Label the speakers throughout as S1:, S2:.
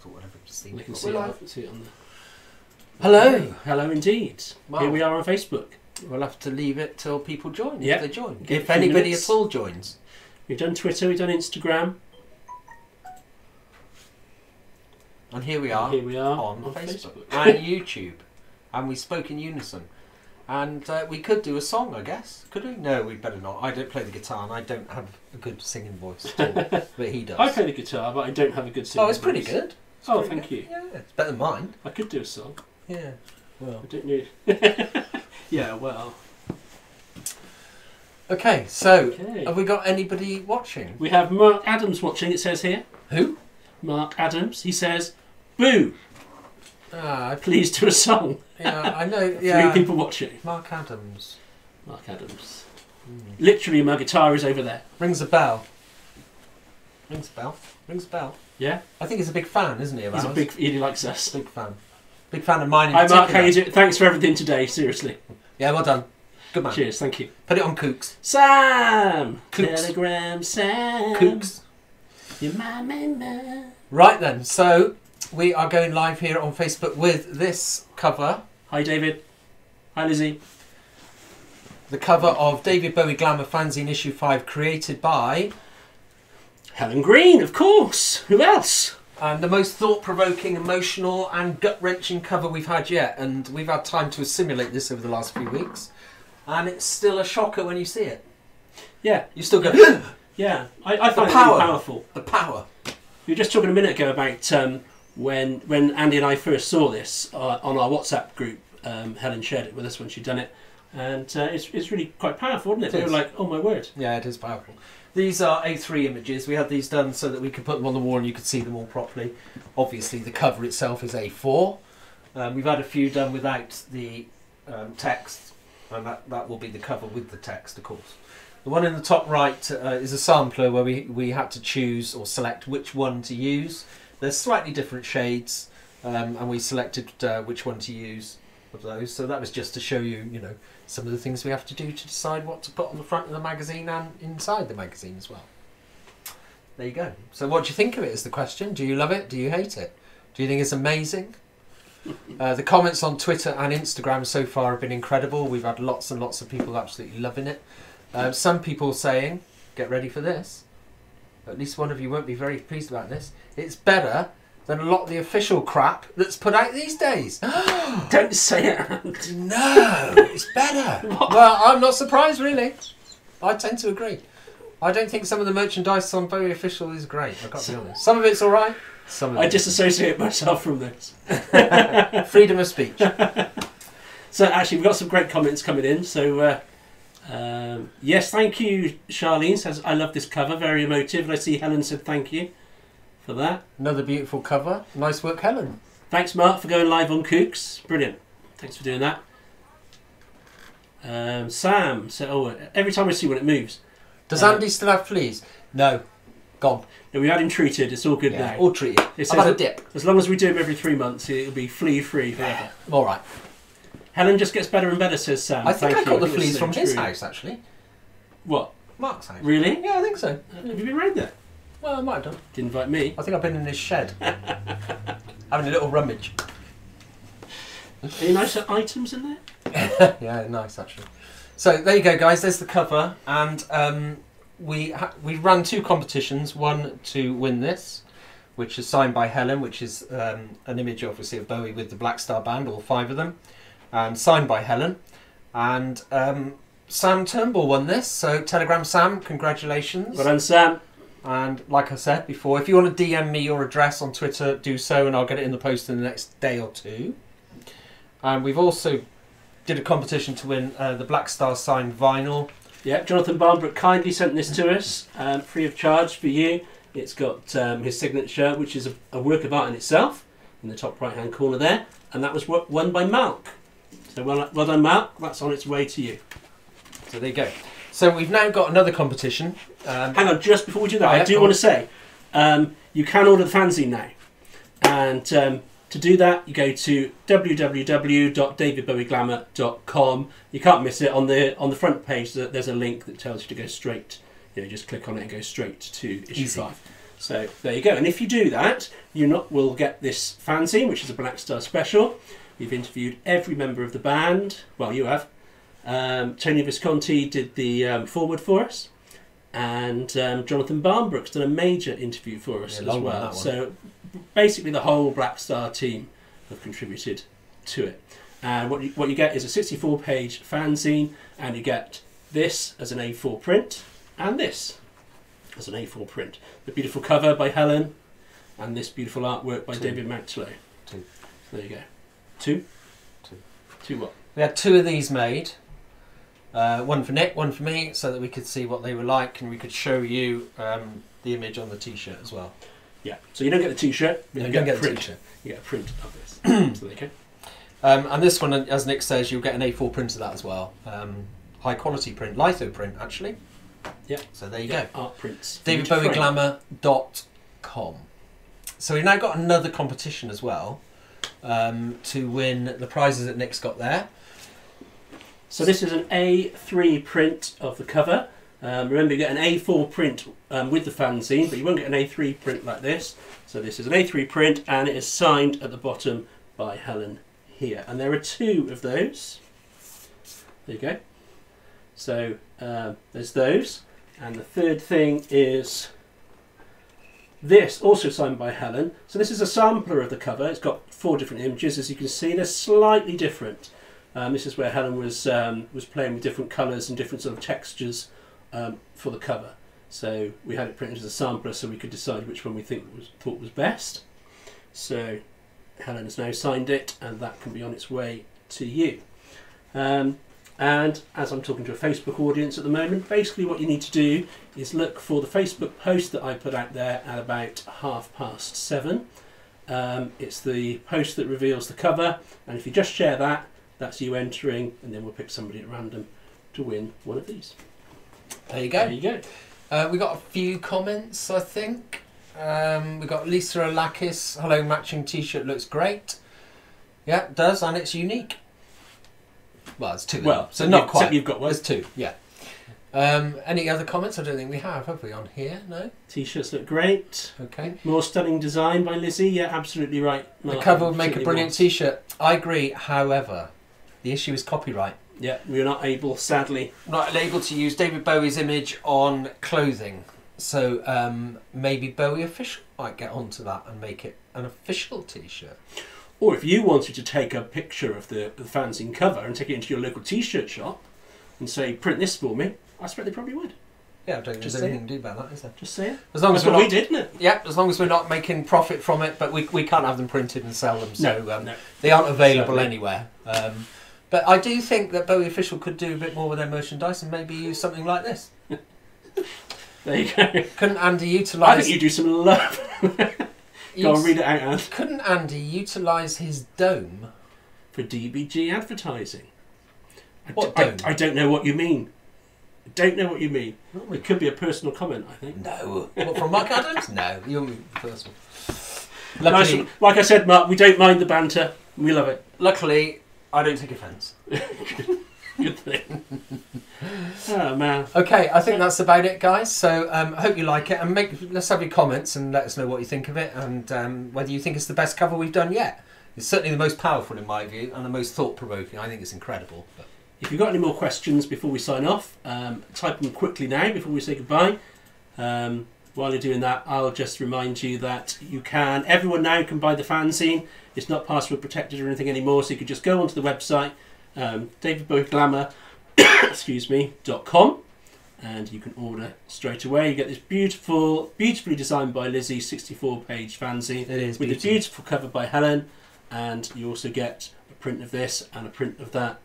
S1: thought whatever to see.
S2: We can see it on the...
S1: Hello.
S2: Hello indeed.
S1: Wow.
S2: Here we are on Facebook.
S1: We'll have to leave it till people join,
S2: Yeah.
S1: if they join.
S2: Give
S1: If
S2: it a few
S1: anybody
S2: minutes.
S1: at all joins.
S2: We've done Twitter, we've done Instagram.
S1: And here we are,
S2: on
S1: Facebook and YouTube. And we spoke in unison. And we could do a song, I guess. Could we? No, we'd better not. I don't play the guitar and I don't have a good singing voice at all. But he does.
S2: I play the guitar, but I don't have a good singing
S1: Oh, it's pretty
S2: voice.
S1: good. It's
S2: Oh,
S1: pretty
S2: thank
S1: good.
S2: you.
S1: Yeah, it's better than mine.
S2: I could do a song.
S1: Yeah. Well.
S2: I don't need... Yeah, well...
S1: Okay, so
S2: Okay.
S1: have we got anybody watching?
S2: We have Mark Adams watching, it says here.
S1: Who?
S2: Mark Adams. He says, boo,
S1: Ah,
S2: please do a song.
S1: yeah, I know. Yeah.
S2: 3 people watching.
S1: Mark Adams.
S2: Mark Adams. Literally, my guitar is over there.
S1: Rings a bell. Rings a bell. Rings a bell.
S2: Yeah?
S1: I think he's a big fan, isn't he? Of
S2: He's a
S1: ours?
S2: big... He likes us.
S1: Big fan. Big fan of mine in
S2: Hi Mark,
S1: particular.
S2: how you doing? Thanks for everything today, seriously.
S1: Yeah, well done. Good man.
S2: Cheers, thank you.
S1: Put it on Kooks.
S2: Sam!
S1: Kooks.
S2: Telegram Sam.
S1: Kooks.
S2: You're my man.
S1: Right then, so we are going live here on Facebook with this cover.
S2: Hi David. Hi Lizzie.
S1: The cover of David Bowie Glamour Fanzine issue 5, created by...
S2: Helen Green, of course. Who else?
S1: And the most thought-provoking, emotional and gut-wrenching cover we've had yet. And we've had time to assimilate this over the last few weeks. And it's still a shocker when you see it.
S2: Yeah.
S1: You still go,
S2: Yeah. I find it
S1: power.
S2: really powerful.
S1: the power.
S2: We were just talking a minute ago about when Andy and I first saw this on our WhatsApp group. Helen shared it with us when she'd done it. And it's really quite powerful, isn't it?
S1: It
S2: We were
S1: is.
S2: like, oh my word.
S1: Yeah, it is powerful. These are A3 images. We had these done so that we could put them on the wall and you could see them all properly. Obviously, the cover itself is A4. We've had a few done without the text, and that will be the cover with the text, of course. The one in the top right is a sampler where we had to choose or select which one to use. There's slightly different shades, and we selected which one to use of those. So that was just to show you, you know, some of the things we have to do to decide what to put on the front of the magazine and inside the magazine as well. There you go. So what do you think of it is the question. Do you love it? Do you hate it? Do you think it's amazing? The comments on Twitter and Instagram so far have been incredible. We've had lots and lots of people absolutely loving it. Some people saying, get ready for this, at least one of you won't be very pleased about this, it's better than a lot of the official crap that's put out these days.
S2: Don't say it.
S1: No, it's better. Well, I'm not surprised, really. I tend to agree. I don't think some of the merchandise on Bowie Official is great, I've got to be honest. Some of it's alright, some of
S2: I
S1: it
S2: disassociate myself from this.
S1: freedom of speech.
S2: So actually, we've got some great comments coming in. So yes, thank you, Charlene says, I love this cover, very emotive. And I see Helen said thank you for that.
S1: Another beautiful cover. Nice work, Helen.
S2: Thanks, Mark, for going live on Kooks. Brilliant. Thanks for doing that. Sam said, oh, every time I see when it moves.
S1: Does Andy still have fleas? No. Gone.
S2: No, we had him treated. It's all good
S1: Yeah,
S2: now.
S1: all treated.
S2: It
S1: I've had
S2: says
S1: a dip.
S2: as long as we do him every 3 months, it'll be flea-free forever.
S1: Alright.
S2: Helen just gets better and better, says Sam.
S1: I think
S2: Thank
S1: I got
S2: you.
S1: the
S2: think it's
S1: fleas
S2: so
S1: from his
S2: true.
S1: house, actually.
S2: What?
S1: Mark's house.
S2: Really?
S1: Yeah, I think so.
S2: Have you been round there?
S1: Well, I might have done.
S2: Didn't invite me.
S1: I think I've been in his shed. Having a little rummage.
S2: Any nice items in there?
S1: Yeah, nice, actually. So, there you go, guys. There's the cover. And we ran 2 competitions. One to win this, which is signed by Helen, which is an image, obviously, of Bowie with the Black Star Band, all 5 of them. And signed by Helen. And Sam Turnbull won this. So, Telegram Sam, congratulations.
S2: Well done, Sam.
S1: And like I said before, if you want to DM me your address on Twitter, do so, and I'll get it in the post in the next day or 2. And we've also did a competition to win the Black Star signed vinyl.
S2: Yeah, Jonathan Barnbrook kindly sent this to us, free of charge for you. It's got his signature, which is a work of art in itself, in the top right-hand corner there. And that was won by Malk. So well done, Malk. That's on its way to you.
S1: So there you go. So we've now got another competition.
S2: Hang on, just before we do that,
S1: Oh, yeah,
S2: I do
S1: go
S2: want
S1: on.
S2: to say, you can order the fanzine now. And to do that, you go to www.davidbowieglamour.com. You can't miss it. On the front page, there's a link that tells you to go straight. You know, just click on it and go straight to issue
S1: Easy.
S2: 5. So there you go. And if you do that, will get this fanzine, which is a Black Star special. We've interviewed every member of the band. Well, you have. Tony Visconti did the foreword for us, and Jonathan Barnbrook's done a major interview for us as well. So basically the whole Black Star team have contributed to it. And what you get is a 64-page fanzine, and you get this as an A4 print, and this as an A4 print. The beautiful cover by Helen, and this beautiful artwork by David Mountlow.
S1: Two.
S2: So there you go. Two?
S1: Two.
S2: Two what?
S1: We had 2 of these made. One for Nick, one for me, so that we could see what they were like, and we could show you the image on the T-shirt as well.
S2: Yeah. So you don't get the T-shirt.
S1: You don't get
S2: a print.
S1: the T-shirt.
S2: You get a print of this. So there you go.
S1: And this one, as Nick says, you'll get an A4 print of that as well. High quality print, litho print actually.
S2: Yeah.
S1: So there you go.
S2: Art prints.
S1: DavidBowieGlamour.com. So we've now got another competition as well to win the prizes that Nick's got there.
S2: So this is an A3 print of the cover. Remember, you get an A4 print with the fanzine, but you won't get an A3 print like this. So this is an A3 print, and it is signed at the bottom by Helen here. And there are 2 of those. There you go. So there's those. And the third thing is this, also signed by Helen. So this is a sampler of the cover. It's got 4 different images, as you can see. They're slightly different. This is where Helen was playing with different colours and different sort of textures for the cover. So we had it printed as a sampler, so we could decide which one we thought was best. So Helen has now signed it, and that can be on its way to you. And as I'm talking to a Facebook audience at the moment, basically what you need to do is look for the Facebook post that I put out there at about 7:30. It's the post that reveals the cover, and if you just share that, that's you entering, and then we'll pick somebody at random to win one of these.
S1: There you go.
S2: There you go.
S1: We got a few comments, I think. We got Lisa Alakis. Hello, matching T-shirt looks great. Yeah, it does, and it's unique. Well, it's 2.
S2: Well,
S1: so not quite.
S2: You've got one.
S1: There's 2. Yeah. Any other comments? I don't think we have we on here? No.
S2: T-shirts look great.
S1: Okay.
S2: More stunning design by Lizzie. Yeah, absolutely right.
S1: The cover would make a brilliant T-shirt. I agree. However, the issue is copyright.
S2: Yeah, we're not able, sadly.
S1: Not able to use David Bowie's image on clothing. So maybe Bowie Official might get onto that and make it an official T-shirt.
S2: Or if you wanted to take a picture of the fanzine cover and take it into your local T-shirt shop and say, print this for me, I expect they probably would.
S1: Yeah, I don't think there's anything to do about that, is there?
S2: Just say it.
S1: As long as
S2: we did, isn't it?
S1: Yeah, as long as we're not making profit from it, but we can't have them printed and sell them, so
S2: no.
S1: They aren't available
S2: Certainly.
S1: Anywhere. But I do think that Bowie Official could do a bit more with their merchandise and maybe use something like this.
S2: There you go.
S1: Couldn't Andy utilise...
S2: I think you do some love. Go on, read it out, Anne.
S1: Couldn't Andy utilise his dome?
S2: For DBG advertising.
S1: What dome?
S2: I don't know what you mean. I don't know what you mean. It could be a personal comment, I think.
S1: No. What, from Mark Adams? No. You're personal.
S2: Nice. Like I said, Mark, we don't mind the banter. We love it.
S1: Luckily, I don't take offence.
S2: Good thing. Oh, man.
S1: Okay, I think that's about it, guys. So I hope you like it, and let's have your comments and let us know what you think of it, and whether you think it's the best cover we've done yet. It's certainly the most powerful in my view, and the most thought-provoking. I think it's incredible. But
S2: if you've got any more questions before we sign off, type them quickly now before we say goodbye. While you're doing that, I'll just remind you that everyone now can buy the fanzine. It's not password protected or anything anymore, so you could just go onto the website, David Bowie Glamour, .com, and you can order straight away. You get this beautifully designed by Lizzie 64-page fanzine.
S1: It is
S2: with a beautiful cover by Helen, and you also get a print of this and a print of that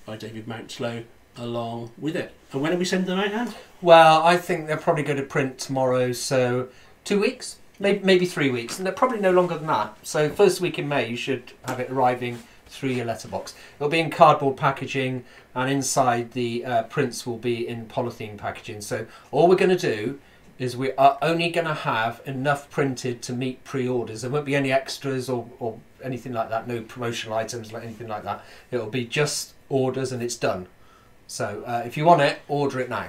S2: by David Mountlow along with it. And when are we sending them out, Anne?
S1: Well, I think they're probably going to print tomorrow, so 2 weeks, maybe 3 weeks, and they're probably no longer than that. So first week in May, you should have it arriving through your letterbox. It'll be in cardboard packaging, and inside the prints will be in polythene packaging. So all we're going to do is we are only going to have enough printed to meet pre-orders. There won't be any extras or anything like that, no promotional items, like anything like that. It'll be just orders and it's done. So if you want it, order it now.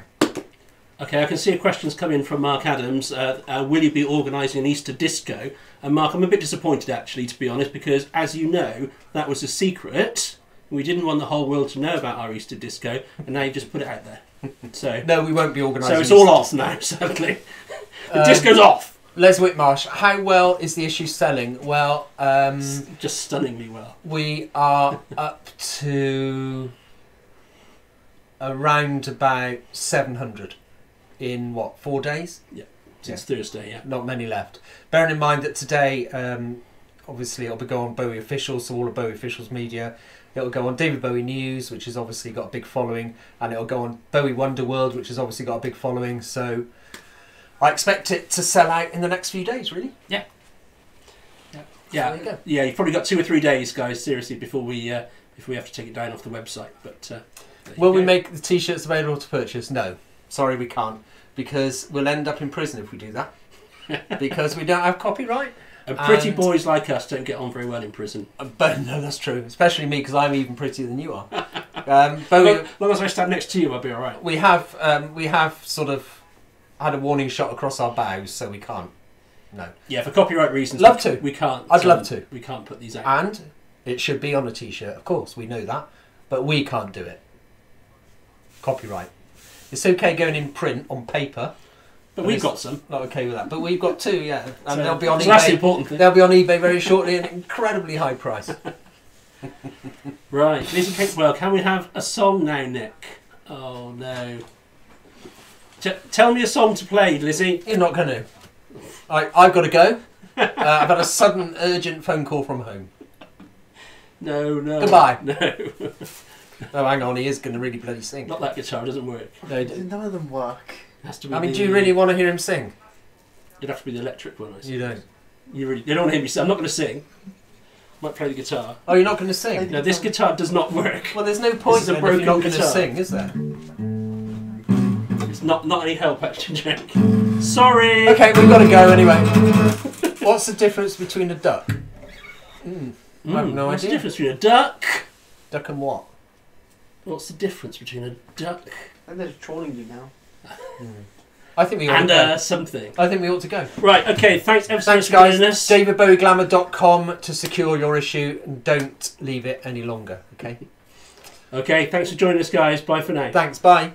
S2: Okay, I can see a question's come in from Mark Adams. Will you be organising an Easter disco? And Mark, I'm a bit disappointed actually, to be honest, because as you know, that was a secret. We didn't want the whole world to know about our Easter disco, and now you've just put it out there. So
S1: No, we won't be organising.
S2: So it's all off now, suddenly. The disco's off.
S1: Les Whitmarsh, how well is the issue selling? Well,
S2: Just stunningly well.
S1: we are up to around about 700 in what, 4 days?
S2: Since Thursday, yeah.
S1: Not many left. Bearing in mind that today, obviously it'll go on Bowie Officials, so all of Bowie Officials media. It'll go on David Bowie News, which has obviously got a big following, and it'll go on Bowie Wonder World, which has obviously got a big following. So I expect it to sell out in the next few days, really.
S2: Yeah.
S1: Yeah. There you go.
S2: Yeah, you've probably got 2 or 3 days, guys, seriously, before we have to take it down off the website. But
S1: Will we make the t-shirts available to purchase? No. Sorry, we can't. Because we'll end up in prison if we do that. Because we don't have copyright.
S2: And pretty boys like us don't get on very well in prison.
S1: But no, that's true. Especially me, because I'm even prettier than you are.
S2: Bowie, as long as I stand next to you, I'll be all right.
S1: We have sort of had a warning shot across our bows, so we can't. No.
S2: Yeah, for copyright reasons.
S1: We
S2: can't.
S1: I'd love to.
S2: We can't put these out.
S1: And it should be on a t-shirt, of course. We know that, but we can't do it. Copyright. It's okay going in print on paper.
S2: But we've got some.
S1: Not okay with that. But we've got 2, yeah. And
S2: So
S1: they'll be on eBay.
S2: That's the important thing.
S1: They'll be on eBay very shortly at an incredibly high price.
S2: Right. Lizzie Capewell, can we have a song now, Nick? Oh, no. Tell me a song to play, Lizzie.
S1: You're not going to. I've got to go. I've had a sudden urgent phone call from home.
S2: No.
S1: Goodbye.
S2: No.
S1: Oh, hang on. He is going to really bloody sing.
S2: Not that guitar, doesn't work.
S1: No,
S3: None of them work.
S2: Has to be
S1: I mean, do you really want to hear him sing?
S2: It'd have to be the electric one, I suppose.
S1: You don't.
S2: You don't want to hear me sing. I'm not going to sing. Might play the guitar.
S1: Oh, you're not going to sing?
S2: No, this guitar does not work.
S1: Well, there's no point
S2: is a
S1: then if you're
S2: broken
S1: not going to
S2: guitar.
S1: sing, is there?
S2: It's not any help, actually, Jack. Sorry!
S1: Okay, we've got to go anyway. What's the difference between a duck? I have no
S2: What's the
S1: idea.
S2: difference between a duck?
S1: Duck and what?
S2: What's the difference between a duck
S3: And they're trolling you now.
S1: I think we ought
S2: and
S1: to go.
S2: something?
S1: I think we ought to go.
S2: Right, okay, thanks ever so much
S1: Thanks,
S2: for
S1: guys.
S2: doing this.
S1: DavidBowieGlamour.com to secure your issue, and don't leave it any longer, okay?
S2: Okay, thanks for joining us, guys. Bye for now.
S1: Thanks, bye.